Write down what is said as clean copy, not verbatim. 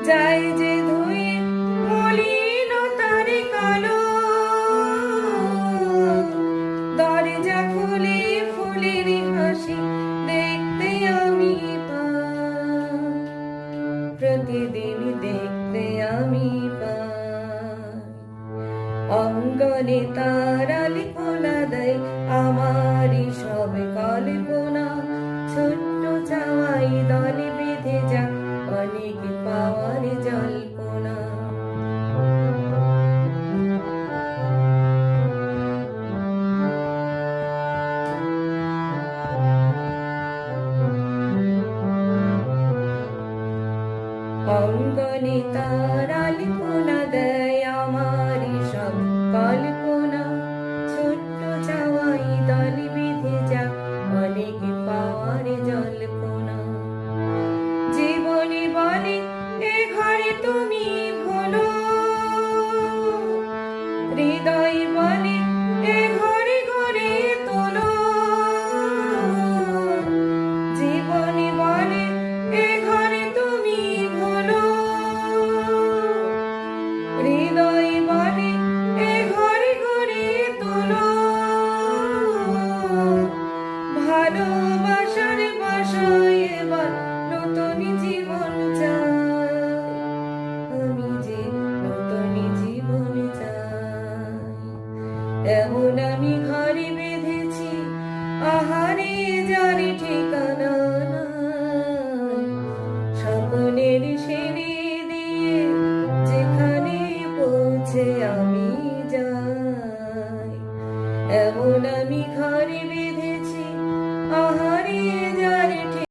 যাই যে ধুয়ে মলিনতার কালো, দরজা খুলে ফুলের হাসি দেখতে আমি পাই, প্রতিদিন দেখতে আমি পাই। অঙ্গনে তার আলপনা দেয় আমারই সব কল্পনা, ছোট্ট চাওয়াই দলে বেঁধে যা অনেক পাওয়ার জল্পনা। অঙ্গনে তার আলপনা দেয় আমারই সব কল্পনা, ছোট্ট চাওয়াই দলে বেঁধে যা অনেক পাওয়ার জল্পনা। জীবনে বলে এ ঘরে তুমি ভোলো, হৃদয় বলে এ ঘরে ঘরে তোলো। জীবনে বলে এ ঘরে তুমি ভোলো, হৃদয় বলে এ ঘরে ঘরে তোলো। ভালোবাসার বাসায় এবার নতুন জীবন চাই, আমি যে নতুন জীবন চাই। এমন আমি ঘরে বেঁধেছি আহারে যার ঠিকানা নাই, স্বপ্নের সিঁড়ি দিয়ে যেখানে পৌঁছে আমি যাই। এমন আমি ঘরে বেঁধেছি আহারে